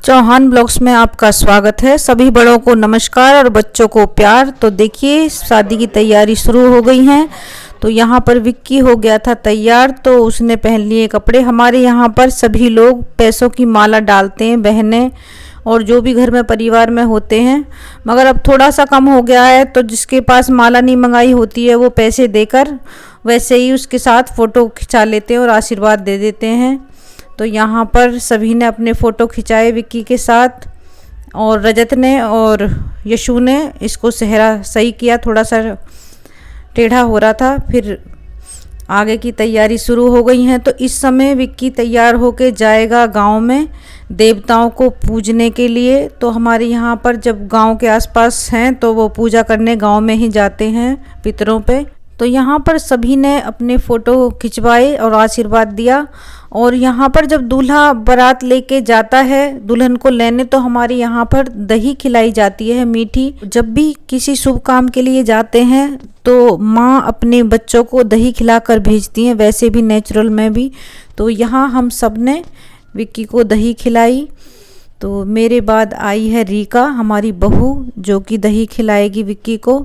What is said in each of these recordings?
Chauhan blogs में आपका स्वागत है। सभी बड़ों को नमस्कार और बच्चों को प्यार। तो देखिए शादी की तैयारी शुरू हो गई है। तो यहाँ पर विक्की हो गया था तैयार, तो उसने पहन लिए कपड़े। हमारे यहाँ पर सभी लोग पैसों की माला डालते हैं, बहनें और जो भी घर में परिवार में होते हैं। मगर अब थोड़ा सा कम हो गया है, तो जिसके पास माला नहीं मंगाई होती है वो पैसे देकर वैसे ही उसके साथ फ़ोटो खिंचा लेते हैं और आशीर्वाद दे देते हैं। तो यहाँ पर सभी ने अपने फ़ोटो खिंचाए विक्की के साथ, और रजत ने और यशु ने इसको सेहरा सही किया, थोड़ा सा टेढ़ा हो रहा था। फिर आगे की तैयारी शुरू हो गई है। तो इस समय विक्की तैयार होके जाएगा गांव में देवताओं को पूजने के लिए। तो हमारे यहाँ पर जब गांव के आसपास हैं तो वो पूजा करने गांव में ही जाते हैं पितरों पे। तो यहाँ पर सभी ने अपने फ़ोटो खिंचवाए और आशीर्वाद दिया। और यहाँ पर जब दूल्हा बारात लेके जाता है दुल्हन को लेने, तो हमारे यहाँ पर दही खिलाई जाती है मीठी। जब भी किसी शुभ काम के लिए जाते हैं तो माँ अपने बच्चों को दही खिलाकर भेजती हैं, वैसे भी नेचुरल में भी। तो यहाँ हम सब ने विक्की को दही खिलाई। तो मेरे बाद आई है रीका, हमारी बहू, जो कि दही खिलाएगी विक्की को।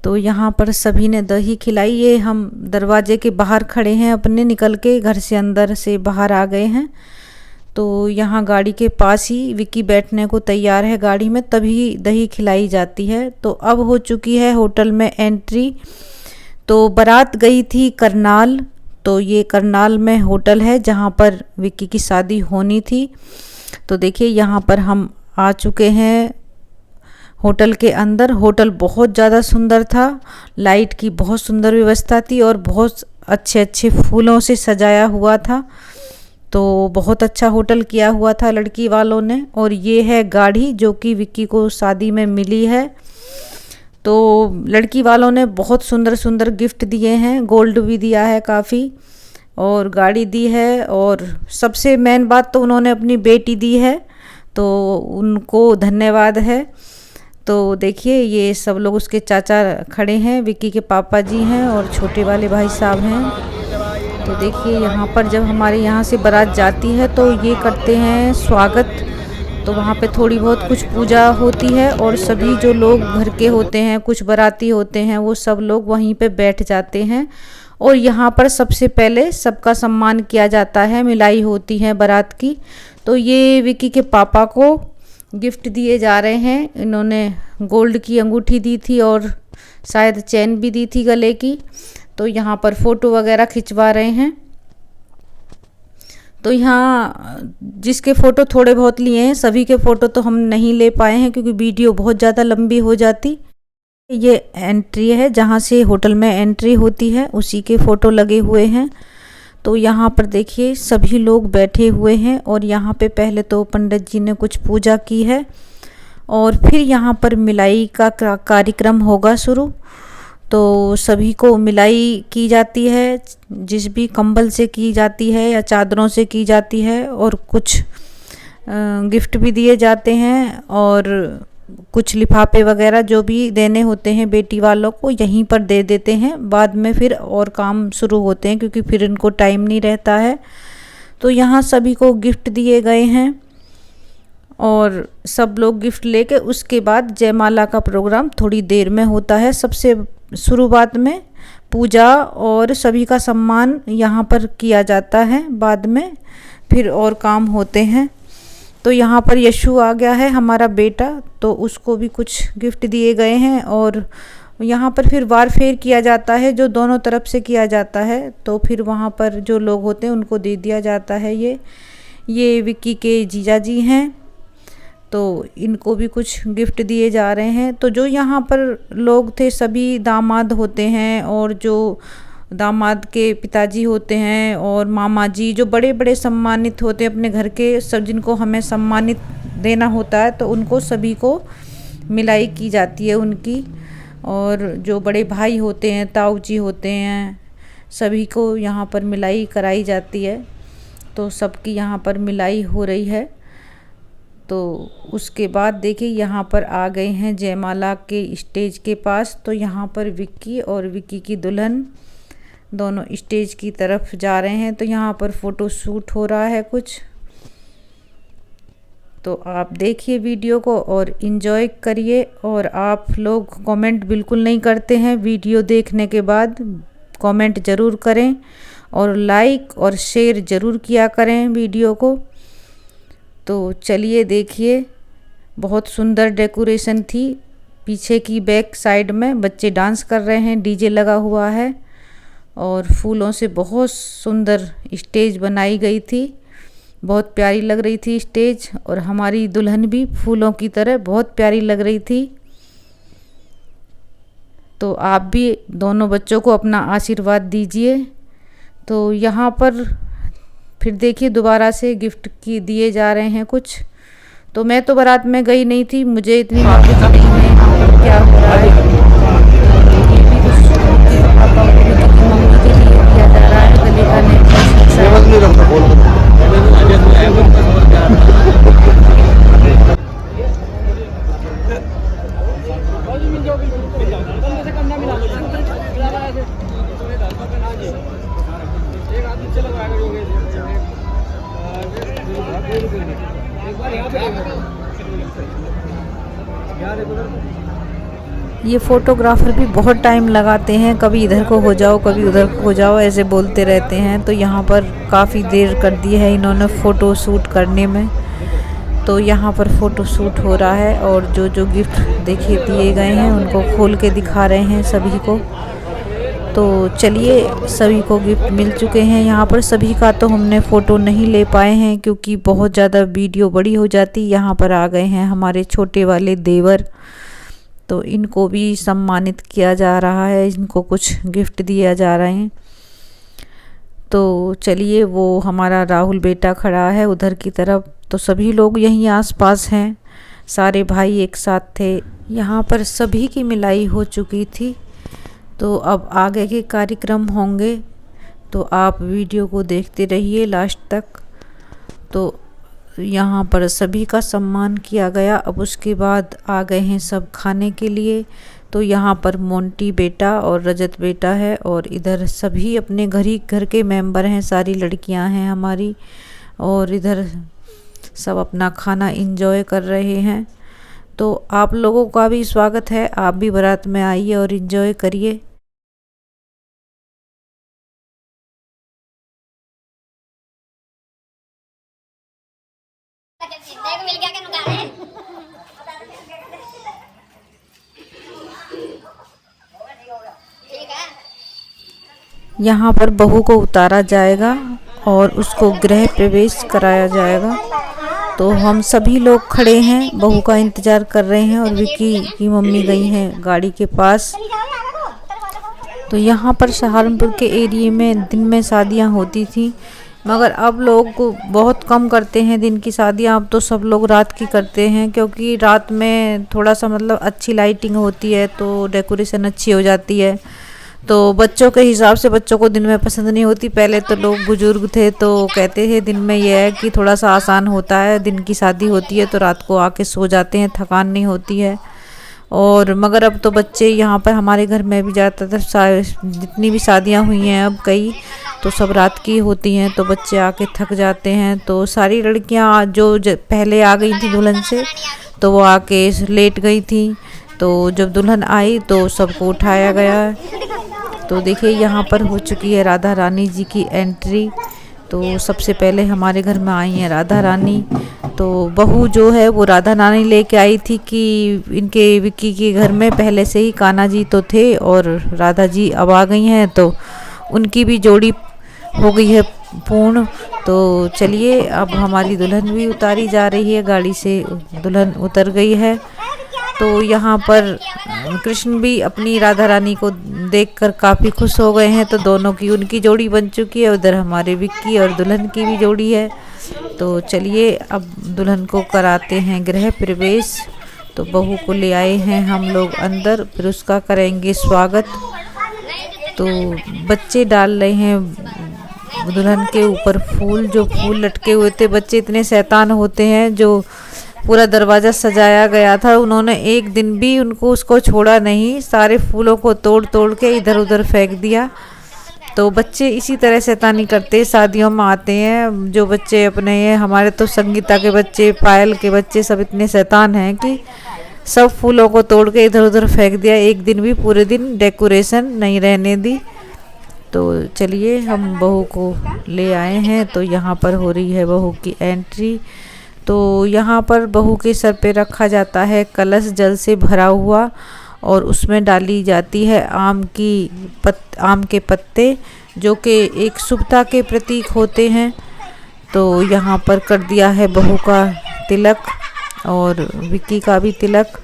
तो यहाँ पर सभी ने दही खिलाई। ये हम दरवाजे के बाहर खड़े हैं, अपने निकल के घर से अंदर से बाहर आ गए हैं। तो यहाँ गाड़ी के पास ही विक्की बैठने को तैयार है गाड़ी में, तभी दही खिलाई जाती है। तो अब हो चुकी है होटल में एंट्री। तो बारात गई थी करनाल। तो ये करनाल में होटल है जहाँ पर विक्की की शादी होनी थी। तो देखिए यहाँ पर हम आ चुके हैं होटल के अंदर। होटल बहुत ज़्यादा सुंदर था, लाइट की बहुत सुंदर व्यवस्था थी और बहुत अच्छे अच्छे फूलों से सजाया हुआ था। तो बहुत अच्छा होटल किया हुआ था लड़की वालों ने। और ये है गाड़ी जो कि विक्की को शादी में मिली है। तो लड़की वालों ने बहुत सुंदर सुंदर गिफ्ट दिए हैं, गोल्ड भी दिया है काफ़ी, और गाड़ी दी है। और सबसे मेन बात तो उन्होंने अपनी बेटी दी है, तो उनको धन्यवाद है। तो देखिए ये सब लोग उसके चाचा खड़े हैं, विक्की के पापा जी हैं और छोटे वाले भाई साहब हैं। तो देखिए यहाँ पर जब हमारे यहाँ से बारात जाती है तो ये करते हैं स्वागत। तो वहाँ पे थोड़ी बहुत कुछ पूजा होती है और सभी जो लोग घर के होते हैं, कुछ बाराती होते हैं, वो सब लोग वहीं पे बैठ जाते हैं। और यहाँ पर सबसे पहले सबका सम्मान किया जाता है, मिलाई होती है बारात की। तो ये विक्की के पापा को गिफ्ट दिए जा रहे हैं। इन्होंने गोल्ड की अंगूठी दी थी और शायद चेन भी दी थी गले की। तो यहाँ पर फ़ोटो वगैरह खिंचवा रहे हैं। तो यहाँ जिसके फ़ोटो थोड़े बहुत लिए हैं, सभी के फ़ोटो तो हम नहीं ले पाए हैं क्योंकि वीडियो बहुत ज़्यादा लंबी हो जाती। ये एंट्री है जहाँ से होटल में एंट्री होती है, उसी के फ़ोटो लगे हुए हैं। तो यहाँ पर देखिए सभी लोग बैठे हुए हैं और यहाँ पे पहले तो पंडित जी ने कुछ पूजा की है और फिर यहाँ पर मिलाई का कार्यक्रम होगा शुरू। तो सभी को मिलाई की जाती है, जिस भी कंबल से की जाती है या चादरों से की जाती है, और कुछ गिफ्ट भी दिए जाते हैं और कुछ लिफाफे वगैरह जो भी देने होते हैं बेटी वालों को यहीं पर दे देते हैं। बाद में फिर और काम शुरू होते हैं क्योंकि फिर इनको टाइम नहीं रहता है। तो यहाँ सभी को गिफ्ट दिए गए हैं और सब लोग गिफ्ट लेके उसके बाद जयमाला का प्रोग्राम थोड़ी देर में होता है। सबसे शुरुआत में पूजा और सभी का सम्मान यहाँ पर किया जाता है, बाद में फिर और काम होते हैं। तो यहाँ पर यशु आ गया है हमारा बेटा, तो उसको भी कुछ गिफ्ट दिए गए हैं। और यहाँ पर फिर वार फेर किया जाता है जो दोनों तरफ से किया जाता है। तो फिर वहाँ पर जो लोग होते हैं उनको दे दिया जाता है। ये विक्की के जीजा जी हैं, तो इनको भी कुछ गिफ्ट दिए जा रहे हैं। तो जो यहाँ पर लोग थे सभी दामाद होते हैं और जो दामाद के पिताजी होते हैं और मामा जी, जो बड़े बड़े सम्मानित होते हैं अपने घर के, सब जिनको हमें सम्मानित देना होता है, तो उनको सभी को मिलाई की जाती है उनकी। और जो बड़े भाई होते हैं, ताऊ जी होते हैं, सभी को यहाँ पर मिलाई कराई जाती है। तो सबकी यहाँ पर मिलाई हो रही है। तो उसके बाद देखिए यहाँ पर आ गए हैं जयमाला के स्टेज के पास। तो यहाँ पर विक्की और विक्की की दुल्हन दोनों स्टेज की तरफ जा रहे हैं। तो यहाँ पर फ़ोटो शूट हो रहा है कुछ। तो आप देखिए वीडियो को और इन्जॉय करिए। और आप लोग कमेंट बिल्कुल नहीं करते हैं, वीडियो देखने के बाद कमेंट ज़रूर करें और लाइक और शेयर ज़रूर किया करें वीडियो को। तो चलिए देखिए, बहुत सुंदर डेकोरेशन थी। पीछे की बैक साइड में बच्चे डांस कर रहे हैं, डीजे लगा हुआ है और फूलों से बहुत सुंदर स्टेज बनाई गई थी। बहुत प्यारी लग रही थी स्टेज, और हमारी दुल्हन भी फूलों की तरह बहुत प्यारी लग रही थी। तो आप भी दोनों बच्चों को अपना आशीर्वाद दीजिए। तो यहाँ पर फिर देखिए दोबारा से गिफ्ट की दिए जा रहे हैं कुछ। तो मैं तो बारात में गई नहीं थी, मुझे इतनी नॉलेज नहीं है यहाँ पर क्या हो रहा है। ये भी कुछ पापा की मम्मी के लिए दिया जा रहा है, गले का नेकलेस। ये फोटोग्राफर भी बहुत टाइम लगाते हैं, कभी इधर को हो जाओ कभी उधर को हो जाओ ऐसे बोलते रहते हैं। तो यहाँ पर काफ़ी देर कर दी है इन्होंने फ़ोटो शूट करने में। तो यहाँ पर फ़ोटो शूट हो रहा है और जो जो गिफ्ट देखिए दिए गए हैं उनको खोल के दिखा रहे हैं सभी को। तो चलिए, सभी को गिफ्ट मिल चुके हैं। यहाँ पर सभी का तो हमने फ़ोटो नहीं ले पाए हैं क्योंकि बहुत ज़्यादा वीडियो बड़ी हो जाती। यहाँ पर आ गए हैं हमारे छोटे वाले देवर, तो इनको भी सम्मानित किया जा रहा है, इनको कुछ गिफ्ट दिया जा रहे हैं। तो चलिए, वो हमारा राहुल बेटा खड़ा है उधर की तरफ। तो सभी लोग यहीं आसपास हैं, सारे भाई एक साथ थे। यहाँ पर सभी की मिलाई हो चुकी थी। तो अब आगे के कार्यक्रम होंगे, तो आप वीडियो को देखते रहिए लास्ट तक। तो यहाँ पर सभी का सम्मान किया गया। अब उसके बाद आ गए हैं सब खाने के लिए। तो यहाँ पर मोंटी बेटा और रजत बेटा है और इधर सभी अपने घर के मेंबर हैं, सारी लड़कियां हैं हमारी, और इधर सब अपना खाना एंजॉय कर रहे हैं। तो आप लोगों का भी स्वागत है, आप भी बारात में आइए और एंजॉय करिए। मिल गया क्या? यहाँ पर बहू को उतारा जाएगा और उसको गृह प्रवेश कराया जाएगा। तो हम सभी लोग खड़े हैं, बहू का इंतज़ार कर रहे हैं और विक्की की मम्मी गई हैं गाड़ी के पास। तो यहाँ पर सहारनपुर के एरिया में दिन में शादियाँ होती थी, मगर अब लोग बहुत कम करते हैं दिन की शादियाँ। अब तो सब लोग रात की करते हैं क्योंकि रात में थोड़ा सा मतलब अच्छी लाइटिंग होती है, तो डेकोरेशन अच्छी हो जाती है। तो बच्चों के हिसाब से बच्चों को दिन में पसंद नहीं होती। पहले तो लोग बुजुर्ग थे तो कहते थे दिन में यह है कि थोड़ा सा आसान होता है, दिन की शादी होती है तो रात को आके सो जाते हैं, थकान नहीं होती है। और मगर अब तो बच्चे यहाँ पर हमारे घर में भी ज़्यादातर जितनी भी शादियाँ हुई हैं अब कई, तो सब रात की होती हैं, तो बच्चे आके थक जाते हैं। तो सारी लड़कियाँ जो पहले आ गई थी दुल्हन से, तो वो आके लेट गई थी। तो जब दुल्हन आई तो सबको उठाया गया। तो देखिए यहाँ पर हो चुकी है राधा रानी जी की एंट्री। तो सबसे पहले हमारे घर में आई हैं राधा रानी। तो बहू जो है वो राधा रानी लेके आई थी कि इनके विक्की के घर में पहले से ही कान्हा जी तो थे और राधा जी अब आ गई हैं, तो उनकी भी जोड़ी हो गई है पूर्ण। तो चलिए, अब हमारी दुल्हन भी उतारी जा रही है, गाड़ी से दुल्हन उतर गई है। तो यहाँ पर कृष्ण भी अपनी राधा रानी को देखकर काफ़ी खुश हो गए हैं। तो दोनों की उनकी जोड़ी बन चुकी है, उधर हमारे विक्की और दुल्हन की भी जोड़ी है। तो चलिए, अब दुल्हन को कराते हैं गृह प्रवेश। तो बहू को ले आए हैं हम लोग अंदर, फिर उसका करेंगे स्वागत। तो बच्चे डाल रहे हैं दुल्हन के ऊपर फूल, जो फूल लटके हुए थे। बच्चे इतने शैतान होते हैं, जो पूरा दरवाज़ा सजाया गया था, उन्होंने एक दिन भी उसको छोड़ा नहीं, सारे फूलों को तोड़ तोड़ के इधर उधर फेंक दिया। तो बच्चे इसी तरह शैतानी करते शादियों में आते हैं। जो बच्चे अपने ये हमारे तो संगीता के बच्चे, पायल के बच्चे सब इतने शैतान हैं कि सब फूलों को तोड़ के इधर उधर फेंक दिया। एक दिन भी पूरे दिन डेकोरेशन नहीं रहने दी। तो चलिए हम बहू को ले आए हैं। तो यहाँ पर हो रही है बहू की एंट्री। तो यहाँ पर बहू के सर पे रखा जाता है कलश जल से भरा हुआ और उसमें डाली जाती है आम के पत्ते, जो कि एक शुभता के प्रतीक होते हैं। तो यहाँ पर कर दिया है बहू का तिलक और विक्की का भी तिलक।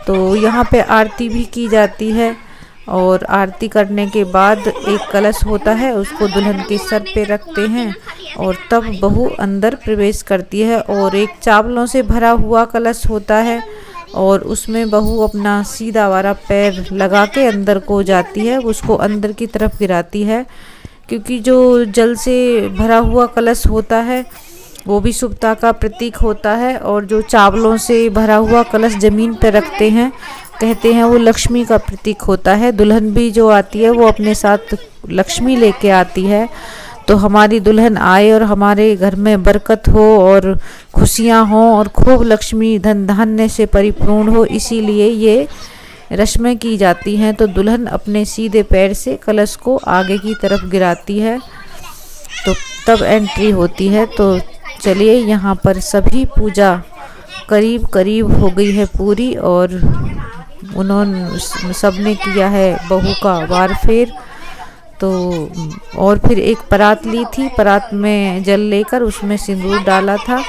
तो यहाँ पे आरती भी की जाती है और आरती करने के बाद एक कलश होता है, उसको दुल्हन के सर पे रखते हैं और तब बहू अंदर प्रवेश करती है। और एक चावलों से भरा हुआ कलश होता है और उसमें बहू अपना सीधा वाला पैर लगा के अंदर को जाती है, उसको अंदर की तरफ गिराती है, क्योंकि जो जल से भरा हुआ कलश होता है वो भी शुभता का प्रतीक होता है। और जो चावलों से भरा हुआ कलश जमीन पर रखते हैं, कहते हैं वो लक्ष्मी का प्रतीक होता है। दुल्हन भी जो आती है वो अपने साथ लक्ष्मी लेके आती है। तो हमारी दुल्हन आए और हमारे घर में बरकत हो और खुशियां हो और खूब लक्ष्मी धन धान्य से परिपूर्ण हो, इसीलिए ये रस्में की जाती हैं। तो दुल्हन अपने सीधे पैर से कलश को आगे की तरफ गिराती है, तो तब एंट्री होती है। तो चलिए यहाँ पर सभी पूजा करीब करीब हो गई है पूरी और उन्होंने सबने किया है बहू का वार फेर। तो और फिर एक परात ली थी, परात में जल लेकर उसमें सिंदूर डाला था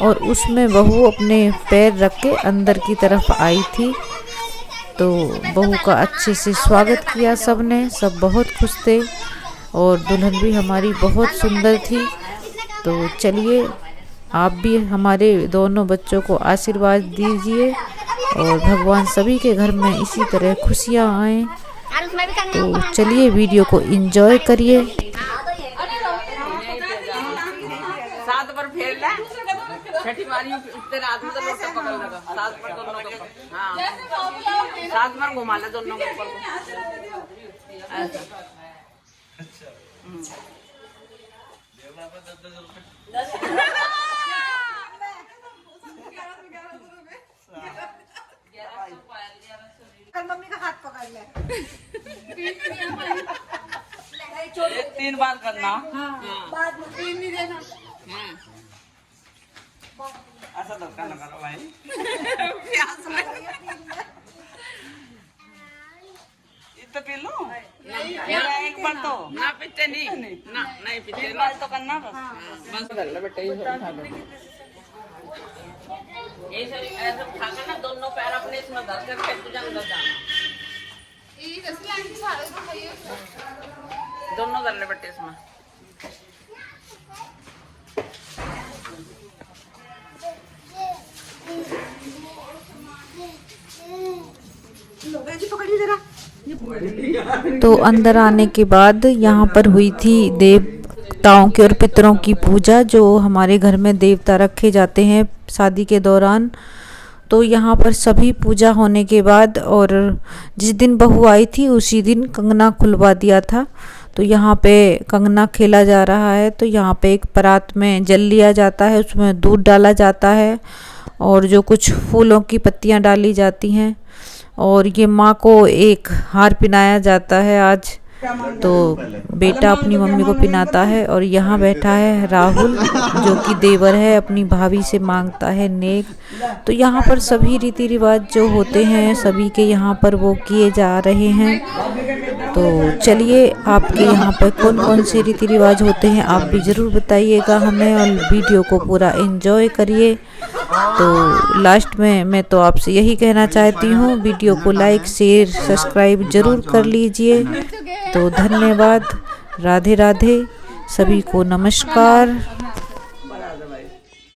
और उसमें बहू अपने पैर रख के अंदर की तरफ आई थी। तो बहू का अच्छे से स्वागत किया सबने, सब बहुत खुश थे और दुल्हन भी हमारी बहुत सुंदर थी। तो चलिए आप भी हमारे दोनों बच्चों को आशीर्वाद दीजिए और भगवान सभी के घर में इसी तरह खुशियाँ आएँ। तो चलिए वीडियो को एंजॉय करिए। सात बार फेर ले, छठी बारी तेरे आदमी तो लोटा पकड़ लगा, सात बार दोनों को, हाँ 7 बार घुमा ले दोनों को ऊपर को ऐसा। मम्मी का हाथ पकड़ ले। 3 बार करना, बाद में 3 नहीं देना। ऐसा धक्का लगा लो भाई, प्यास लगी तो पी लो। एक बार तो ना पीते नहीं, ना नहीं पीते, एक बार तो करना बस कर ले बेटा। ये ऐसे उठाकर ना दोनों पैर अपने इसमें धर कर फिर तुझे अंदर जाना, दोनों धर ले बेटे इसमें। तो अंदर आने के बाद यहाँ पर हुई थी देवताओं की और पितरों की पूजा, जो हमारे घर में देवता रखे जाते हैं शादी के दौरान। तो यहाँ पर सभी पूजा होने के बाद और जिस दिन बहू आई थी उसी दिन कंगना खुलवा दिया था। तो यहाँ पे कंगना खेला जा रहा है। तो यहाँ पे एक परात में जल लिया जाता है, उसमें दूध डाला जाता है और जो कुछ फूलों की पत्तियाँ डाली जाती हैं और ये माँ को एक हार पहनाया जाता है आज। तो बेटा अपनी मम्मी को पिनाता है और यहाँ बैठा है राहुल, जो कि देवर है, अपनी भाभी से मांगता है नेक। तो यहाँ पर सभी रीति रिवाज जो होते हैं सभी के यहाँ पर वो किए जा रहे हैं। तो चलिए आपके यहाँ पर कौन कौन से रीति रिवाज होते हैं आप भी ज़रूर बताइएगा हमें और वीडियो को पूरा एंजॉय करिए। तो लास्ट में मैं तो आपसे यही कहना चाहती हूँ, वीडियो को लाइक शेयर सब्सक्राइब ज़रूर कर लीजिए। तो धन्यवाद, राधे राधे, सभी को नमस्कार।